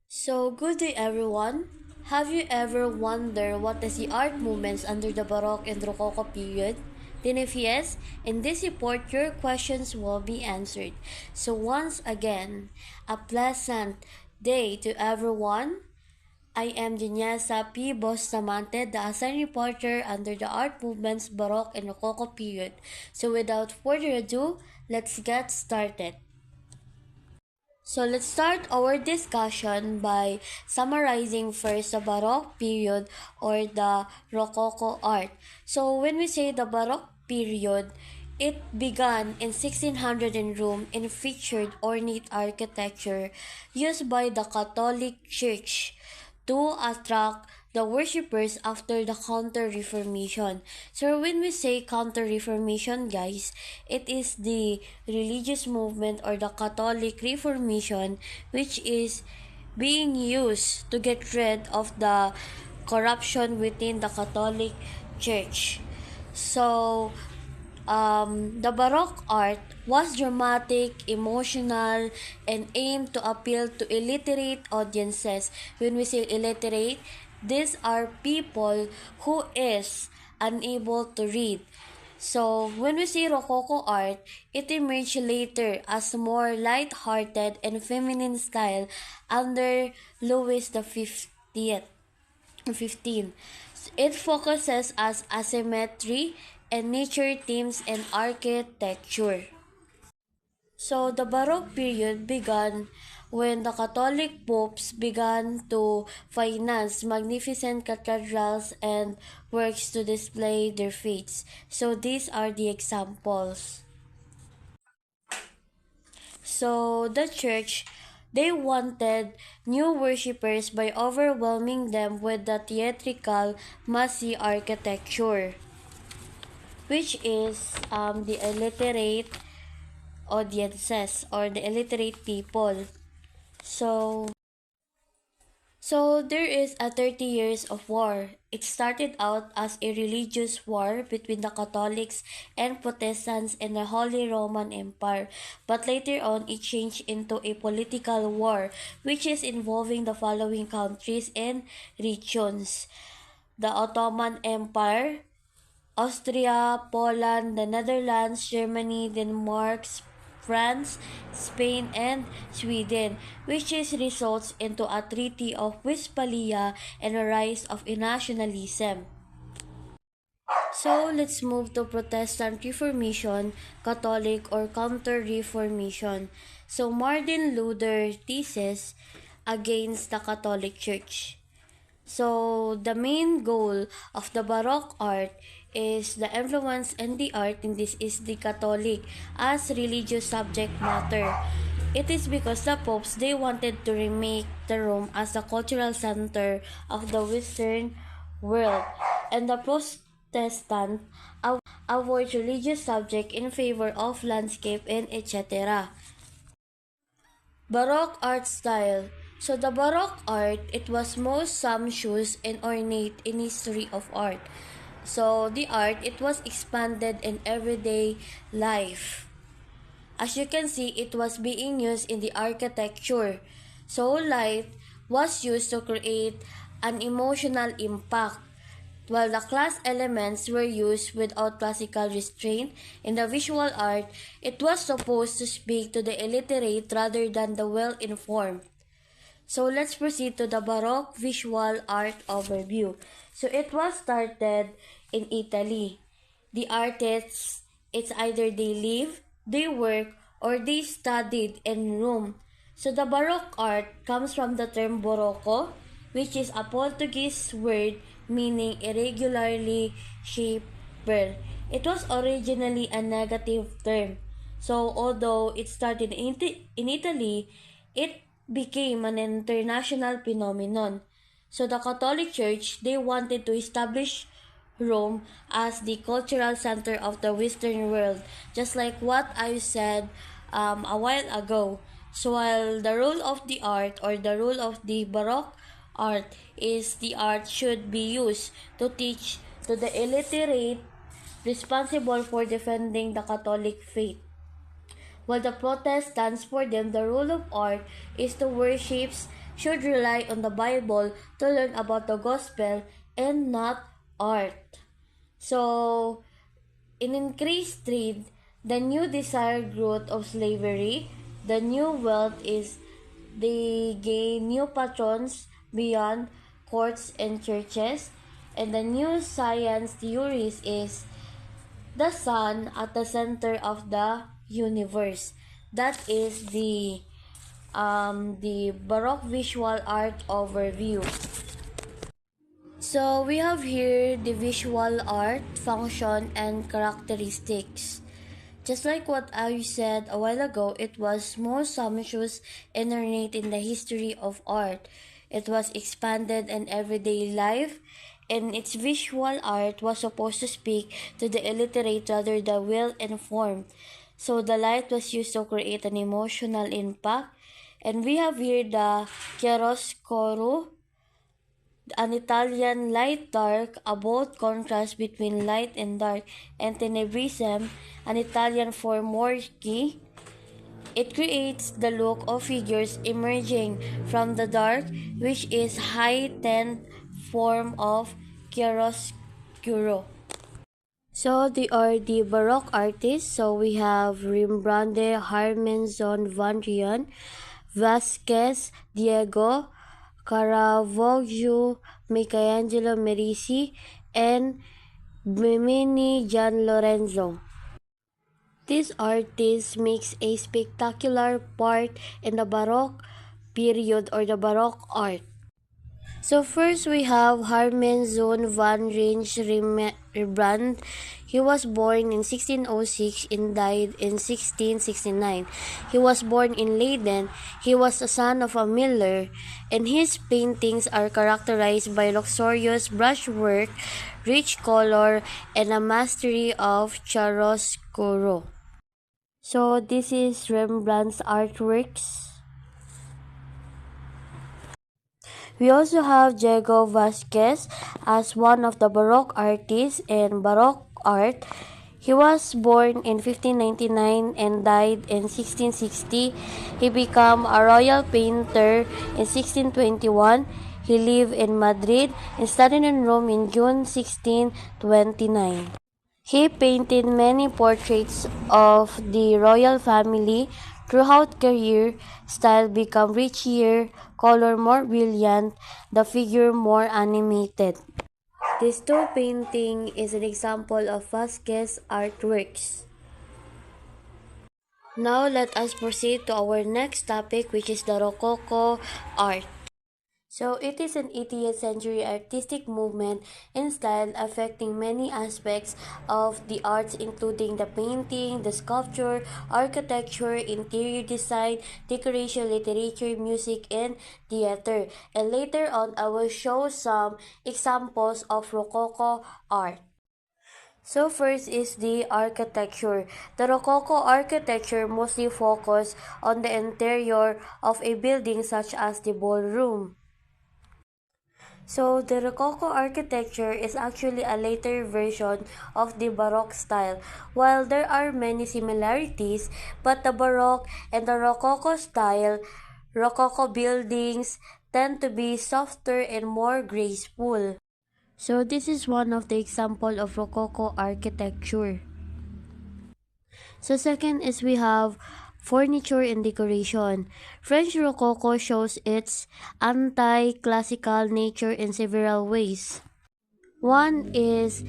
So, good day everyone. Have you ever wondered what is the art movements under the Baroque and Rococo period? Then if yes, in this report your questions will be answered. So once again, a pleasant day to everyone. I am Janyesa P. Bustamante, the assigned reporter under the art movements Baroque and Rococo period. So without further ado, let's get started. So let's start our discussion by summarizing first the Baroque period or the Rococo art. So when we say the Baroque period, it began in 1600 in Rome and featured ornate architecture used by the Catholic Church to attract the worshippers after the Counter-Reformation. So when we say Counter-Reformation, guys, it is the religious movement or the Catholic Reformation which is being used to get rid of the corruption within the Catholic Church. So, the Baroque art was dramatic, emotional, and aimed to appeal to illiterate audiences. When we say illiterate, these are people who is unable to read. So, when we say Rococo art, it emerged later as more light-hearted and feminine style under Louis the 15. It focuses as asymmetry and nature themes and architecture. So the Baroque period began when the Catholic popes began to finance magnificent cathedrals and works to display their faiths. So these are the examples. So the church, they wanted new worshippers by overwhelming them with the theatrical, massy architecture, which is the illiterate audiences or the illiterate people. So So there is a 30 years of war. It started out as a religious war between the Catholics and Protestants in the Holy Roman Empire, but later on it changed into a political war which is involving the following countries and regions: the Ottoman Empire, Austria, Poland, the Netherlands, Germany, Denmark, France, Spain, and Sweden, which is results into a Treaty of Westphalia and a rise of a nationalism. So let's move to Protestant Reformation, Catholic or Counter-Reformation. So Martin Luther thesis against the Catholic Church. So the main goal of the Baroque art is the influence and the art in this is the Catholic as religious subject matter. It is because the popes they wanted to remake the Rome as the cultural center of the Western world, and the Protestant avoid religious subject in favor of landscape and etc. Baroque art style. So the Baroque art, it was most sumptuous and ornate in history of art. So the art, it was expanded in everyday life. As you can see, it was being used in the architecture. So light was used to create an emotional impact, while the class elements were used without classical restraint. In the visual art, it was supposed to speak to the illiterate rather than the well-informed. So let's proceed to the Baroque visual art overview. So it was started in Italy. The artists, it's either they live, they work, or they studied in Rome. So the Baroque art comes from the term barocco, which is a Portuguese word meaning irregularly shaped pearl. It was originally a negative term. So although it started in Italy, it became an international phenomenon. So the Catholic Church, they wanted to establish Rome as the cultural center of the Western world, just like what I said a while ago. So while the role of the art or the role of the Baroque art is the art should be used to teach to the illiterate responsible for defending the Catholic faith. While the Protestants, for them, the role of art is to worship should rely on the Bible to learn about the gospel and not art. So, in increased trade, the new desired growth of slavery, the new wealth is they gain new patrons beyond courts and churches, and the new science theories is the sun at the center of the universe. That is the Baroque visual art overview. So we have here the visual art, function, and characteristics. Just like what I said a while ago, it was most sumptuous and ornate in the history of art. It was expanded in everyday life, and its visual art was supposed to speak to the illiterate rather than well-informed. So the light was used to create an emotional impact. And we have here the chiaroscuro, an Italian light-dark, a bold contrast between light and dark, and tenebrism, an Italian for murky. It creates the look of figures emerging from the dark, which is heightened form of chiaroscuro. So they are the Baroque artists. So we have Rembrandt, Harmenson, Van Rijn, Vasquez, Diego, Caravaggio, Michelangelo Merisi, and Bimini Gian Lorenzo. This artist makes a spectacular part in the Baroque period or the Baroque art. So first we have Harmenzoon van Rembrandt. He was born in 1606 and died in 1669. He was born in Leiden. He was a son of a miller, and his paintings are characterized by luxurious brushwork, rich color, and a mastery of chiaroscuro. So this is Rembrandt's artworks. We also have Diego Vasquez as one of the Baroque artists in Baroque art. He was born in 1599 and died in 1660. He became a royal painter in 1621. He lived in Madrid and studied in Rome in June 1629. He painted many portraits of the royal family. Throughout career, style became richer, color more brilliant, the figure more animated. This two painting is an example of Vasquez artworks. Now let us proceed to our next topic, which is the Rococo art. So it is an 18th century artistic movement in style affecting many aspects of the arts, including the painting, the sculpture, architecture, interior design, decoration, literature, music, and theater. And later on, I will show some examples of Rococo art. So first is the architecture. The Rococo architecture mostly focused on the interior of a building such as the ballroom. So the Rococo architecture is actually a later version of the Baroque style. While there are many similarities, but the Baroque and the Rococo style, Rococo buildings tend to be softer and more graceful. So this is one of the example of Rococo architecture. So second is we have furniture and decoration. French Rococo shows its anti-classical nature in several ways. One is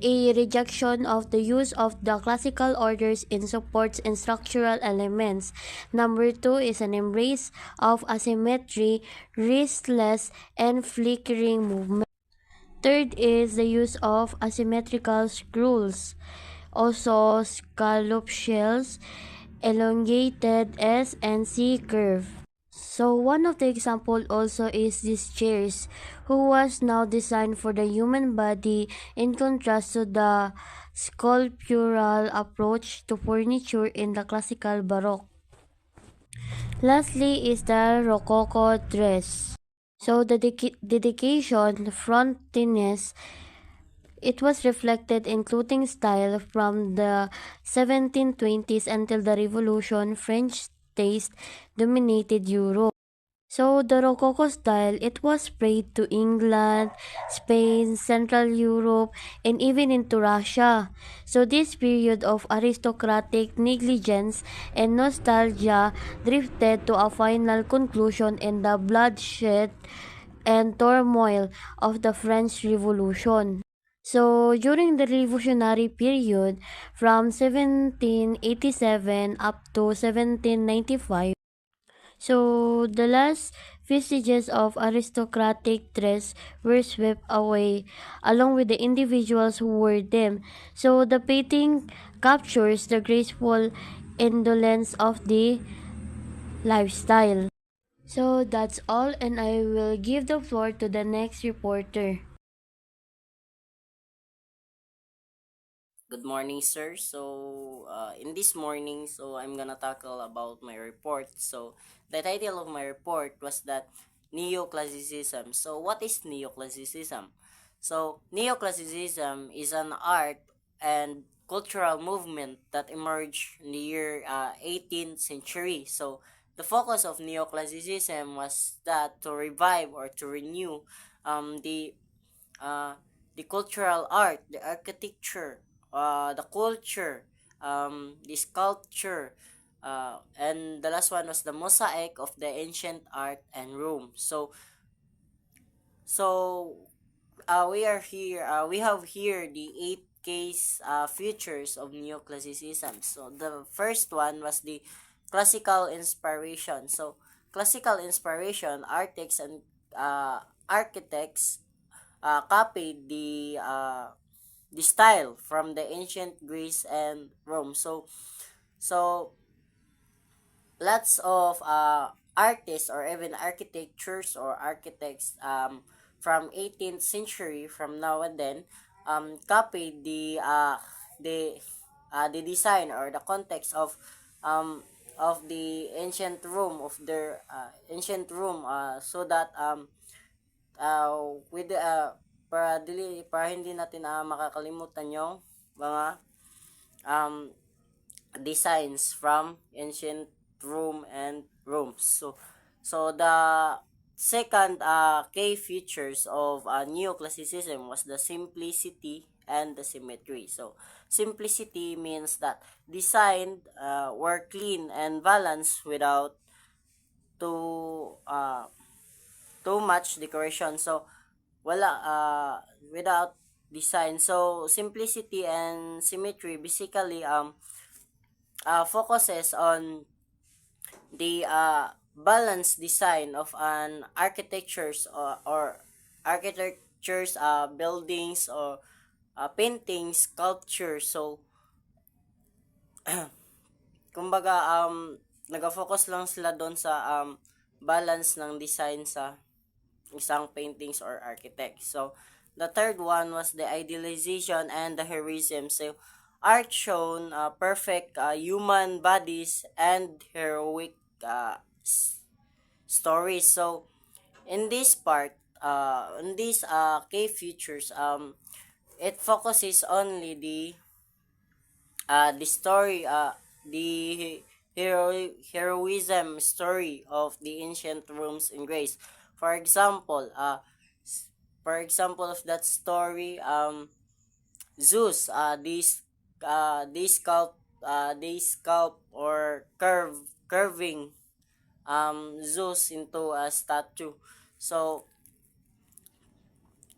a rejection of the use of the classical orders in supports and structural elements. Number two is an embrace of asymmetry, restless, and flickering movement. Third is the use of asymmetrical scrolls, also scallop shells, elongated S and C curve. So one of the example also is these chairs, who was now designed for the human body in contrast to the sculptural approach to furniture in the classical Baroque. Lastly is the Rococo dress. So the dedication, the frontiness, it was reflected in clothing style from the 1720s until the Revolution. French taste dominated Europe. So the Rococo style, it was spread to England, Spain, Central Europe, and even into Russia. So this period of aristocratic negligence and nostalgia drifted to a final conclusion in the bloodshed and turmoil of the French Revolution. So during the revolutionary period from 1787 up to 1795, so the last vestiges of aristocratic dress were swept away, along with the individuals who wore them. So the painting captures the graceful indolence of the lifestyle. So that's all, and I will give the floor to the next reporter. Good morning, sir. In this morning, I'm gonna tackle about my report. So, the title of my report was that Neoclassicism. So, what is Neoclassicism? So, Neoclassicism is an art and cultural movement that emerged in the year 18th century. So, the focus of Neoclassicism was that to revive or to renew um, the uh, the cultural art, the architecture, the culture, the sculpture, and the last one was the mosaic of the ancient art and Rome. So we are here. We have here the eight case features of neoclassicism. So the first one was the classical inspiration. So classical inspiration, artists and uh, architects copied the style from the ancient Greece and Rome. So lots of artists or even architectures or architects from 18th century from now and then copied the design or the context um of the ancient Rome of their ancient Rome so that with para hindi natin makakalimutan yung mga um, designs from ancient Rome and Rome. So the second key features of neoclassicism was the simplicity and the symmetry. So simplicity means that design were clean and balanced without too too much decoration. So wala without design. So simplicity and symmetry basically focuses on the balanced design of an architectures or architectures buildings or paintings, sculpture. So kumbaga nag-focus lang sila doon sa balance ng design sa isang paintings or architect. So, the third one was the idealization and the heroism. So, art shown perfect human bodies and heroic stories. So, in this part, in these key features, it focuses only the story, the heroism story of the ancient Rome's in Greece. For example, of that story, Zeus, they sculpt or curving Zeus into a statue. So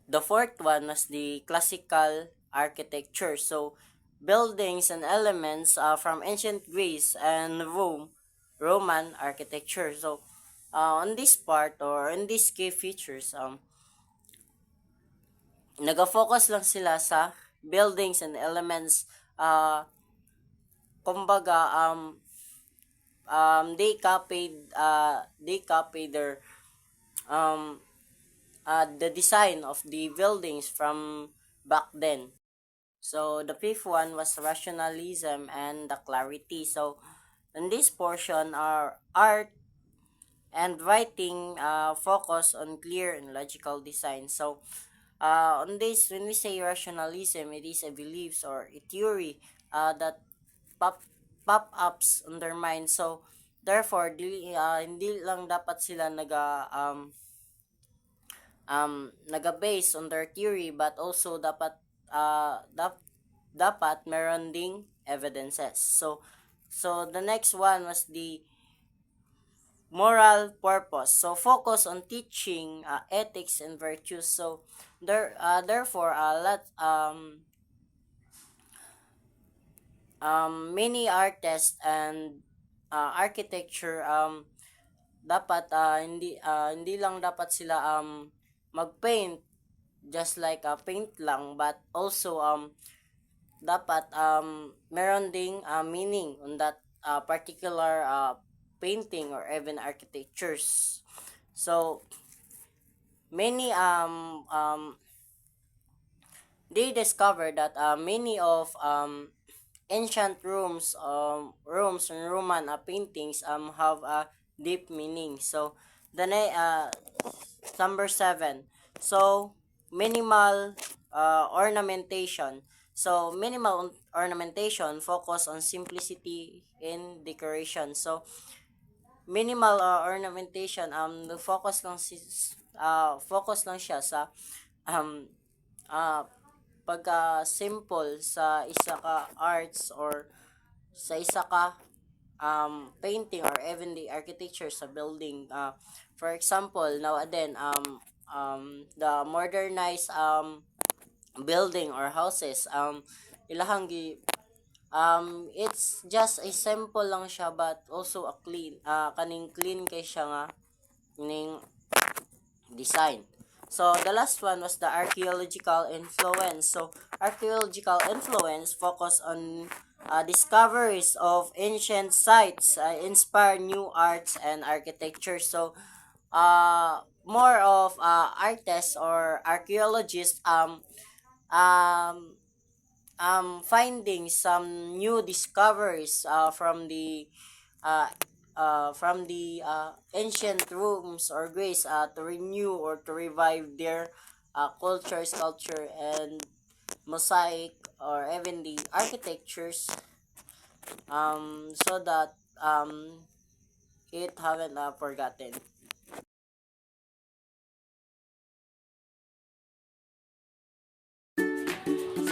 the fourth one was the classical architecture. So, buildings and elements from ancient Greece and Roman architecture. So, on this part or in these key features, nag-focus lang sila sa buildings and elements. Kumbaga, they copied their um, the design of the buildings from back then. So the fifth one was rationalism and the clarity. So in this portion are art and writing focus on clear and logical design. So on this, when we say rationalism, it is a beliefs or a theory that pop pop ups on their mind. So therefore hindi lang dapat sila naga-base on their theory, but also dapat meron ding evidences. So the next one was the moral purpose. So focus on teaching ethics and virtues. So therefore lot many artists and architecture, dapat hindi lang dapat sila magpaint just like paint lang, but also dapat meron ding meaning on that particular painting or even architectures. So many they discovered that many of ancient rooms and Roman paintings have a deep meaning. So number 7. So minimal ornamentation. So minimal ornamentation focus on simplicity in decoration. So minimal ornamentation, focus lang siya sa um pagka simple sa isa ka arts or sa isa ka painting or even the architecture sa building. For example, now then the modernized building or houses, ilahang it's just a simple lang siya, but also a kaning clean kay siya nga ning design. So the last one was the archaeological influence. So archaeological influence focus on discoveries of ancient sites, inspire new arts and architecture. So more of artists or archaeologists finding some new discoveries from the ancient rooms or graves to renew or to revive their culture, sculpture, and mosaic or even the architectures, so that it haven't forgotten.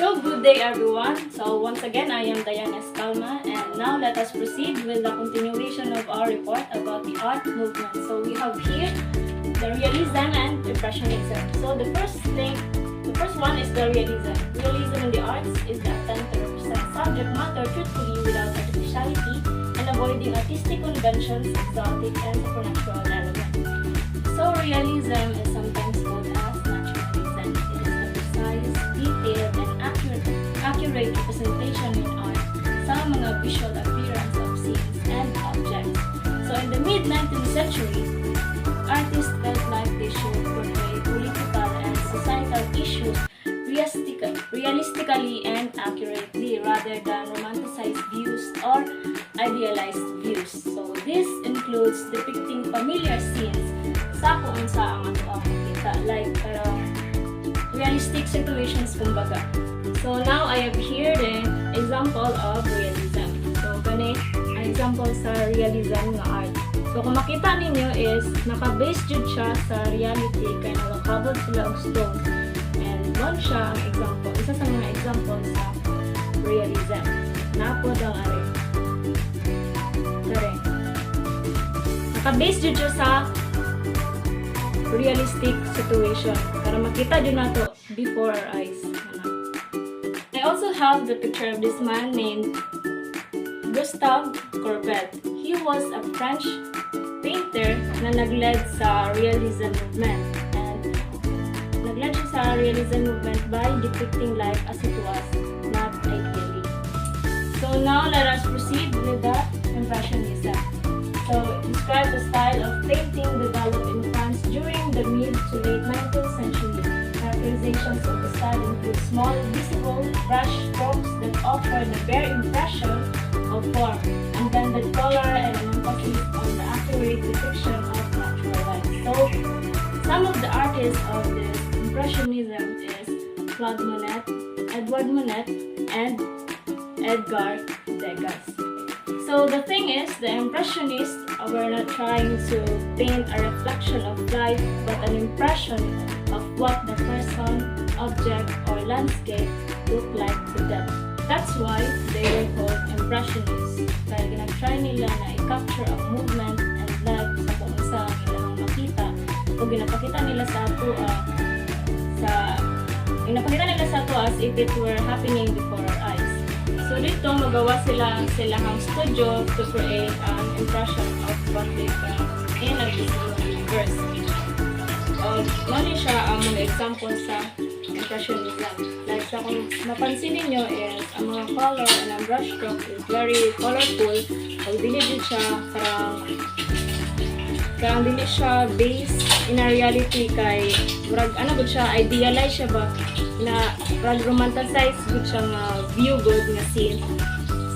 So, good day everyone. So, once again, I am Diana Escalma, and now let us proceed with the continuation of our report about the art movement. So, we have here the realism and impressionism. So, the first one is the realism. Realism in the arts is the attempt to represent subject matter truthfully without artificiality and avoiding artistic conventions, exotic and supernatural elements. So, realism is sometimes called as naturalism. It is the precise, detailed, and accurate representation in art sa mga visual appearance of scenes and objects. So, in the mid-19th century, artists felt like they should portray political and societal issues realistically and accurately rather than romanticized views or idealized views. So, this includes depicting familiar scenes sa kung saan ang ato ang makita, like parang realistic situations kumbaga. So now I have here the example of realism. So gani ang example sa realism nga art. So kung makita ninyo is naka-base jud siya sa reality kay nakakabot sila og stone. And one siya ang example, isa sa mga example sa realism. Napod ang are. Kare. Naka-base jud siya sa realistic situation para makita din nato before our eyes. I also have the picture of this man named Gustave Courbet. He was a French painter na nag-led sa realism movement, and nag-led siya sa realism movement by depicting life as it was, not ideally. So now let us proceed with the impressionism. So describe the style of painting developed in France during the mid to late 19th century. Characterizations of the style include small, visible brush strokes that offer the bare impression of form, and blended color and an emphasis on the accurate depiction of natural light. So, some of the artists of this impressionism is Claude Monet, Edward Monet, and Edgar Degas. So So the thing is, the Impressionists were not trying to paint a reflection of life, but an impression of what the person, object, or landscape looked like to them. That's why they were called Impressionists. Kaya ginag-try nila na i-capture ang movement and life sa kung sa ilang makita o ginapakita nila sa ato as if it were happening before our eyes. So dito magawa silang studio to create an impression of what they can in a visual universe. Mali siya ang mga example sa impressionism. Like sa kung mapansin niyo is ang mga color and ang brush stroke is very colorful. Pag dili siya karang dili siya based in a reality kay murag ano gud siya idealize siya ba na murag romanticize gud siya nga view good nga scene.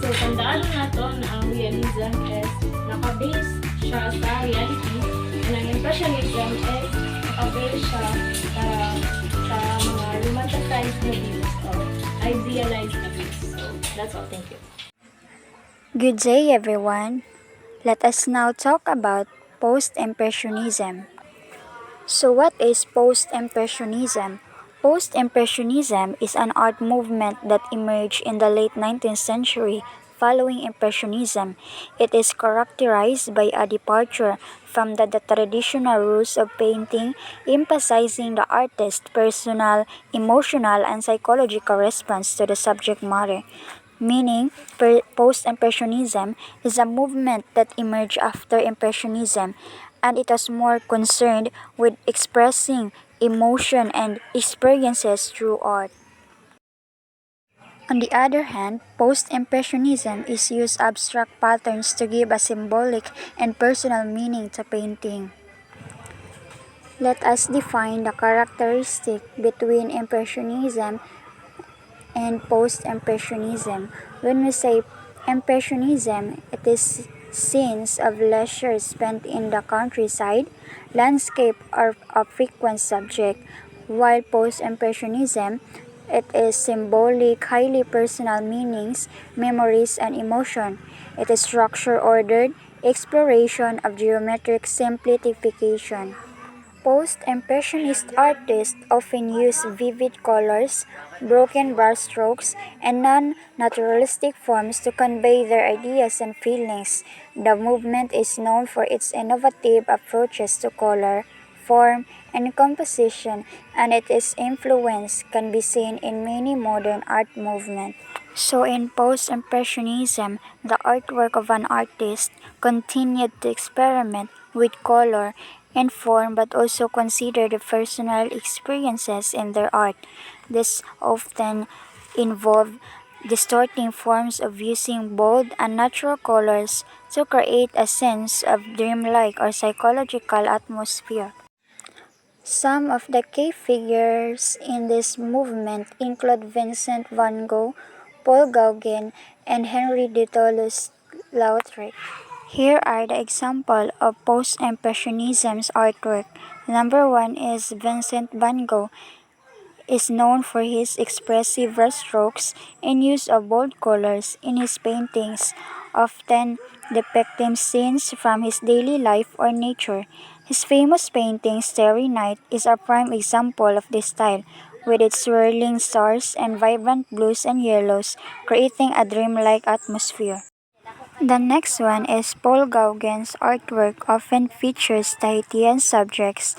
So tandaan nato na ang realism is naka-base siya sa reality and ang impressionism is naka-base siya sa mga romanticized na views or idealized na views. So that's all. Thank you. Good day, everyone. Let us now talk about post-impressionism. So what is post-impressionism? Post-impressionism is an art movement that emerged in the late 19th century following impressionism. It is characterized by a departure from the traditional rules of painting, emphasizing the artist's personal, emotional, and psychological response to the subject matter. Meaning, post-impressionism is a movement that emerged after impressionism, and it was more concerned with expressing emotion and experiences through art. On the other hand, post-impressionism is used abstract patterns to give a symbolic and personal meaning to painting. Let us define the characteristic between impressionism and post-impressionism. When we say impressionism, it is scenes of leisure spent in the countryside, landscape are a frequent subject, while post-impressionism, it is symbolic, highly personal meanings, memories, and emotion. It is structure-ordered exploration of geometric simplification. Post-impressionist artists often use vivid colors, broken brushstrokes, and non-naturalistic forms to convey their ideas and feelings. The movement is known for its innovative approaches to color, form, and composition, and its influence can be seen in many modern art movements. So in post-impressionism, the artwork of an artist continued to experiment with color and form but also consider the personal experiences in their art. This often involved distorting forms of using bold, unnatural colors to create a sense of dreamlike or psychological atmosphere. Some of the key figures in this movement include Vincent van Gogh, Paul Gauguin, and Henri de Toulouse-Lautrec. Here are the examples of post-impressionism's artwork. Number 1 is Vincent van Gogh is known for his expressive brushstrokes and use of bold colors in his paintings, often depicting scenes from his daily life or nature. His famous painting Starry Night is a prime example of this style, with its swirling stars and vibrant blues and yellows, creating a dreamlike atmosphere. The next one is Paul Gauguin's artwork often features Tahitian subjects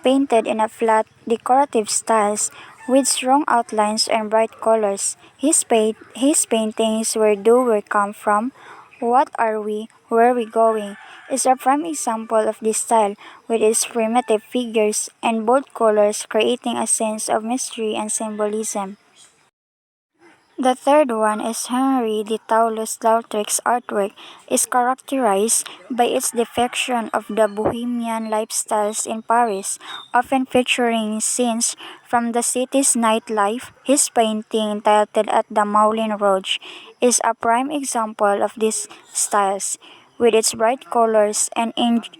painted in a flat, decorative styles with strong outlines and bright colors. His paintings Where Do We Come From, What Are We, Where Are We Going is a prime example of this style with its primitive figures and bold colors creating a sense of mystery and symbolism. The third one is Henri de Toulouse-Lautrec's artwork is characterized by its depiction of the bohemian lifestyles in Paris, often featuring scenes from the city's nightlife. His painting, titled At the Moulin Rouge, is a prime example of these styles, with its bright colors and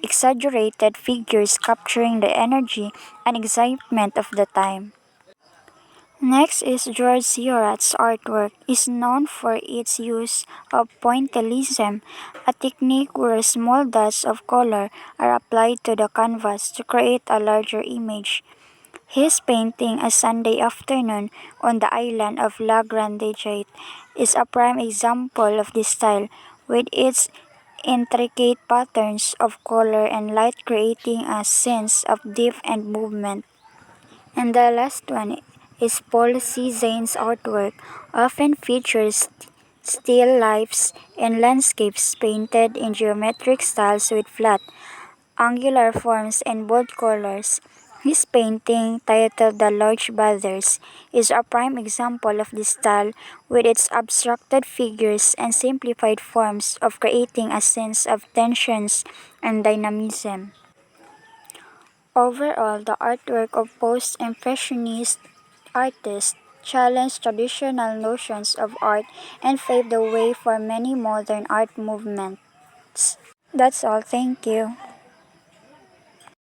exaggerated figures capturing the energy and excitement of the time. Next is George Seurat's artwork is known for its use of pointillism, a technique where small dots of color are applied to the canvas to create a larger image. His painting A Sunday Afternoon on the island of La Grande Jatte is a prime example of this style, with its intricate patterns of color and light creating a sense of depth and movement. And the last one is Paul Cézane's artwork, often features still lifes and landscapes painted in geometric styles with flat, angular forms and bold colors. His painting, titled The Large Brothers, is a prime example of this style with its abstracted figures and simplified forms of creating a sense of tensions and dynamism. Overall, the artwork of post-impressionist artists challenged traditional notions of art and paved the way for many modern art movements. That's all, thank you.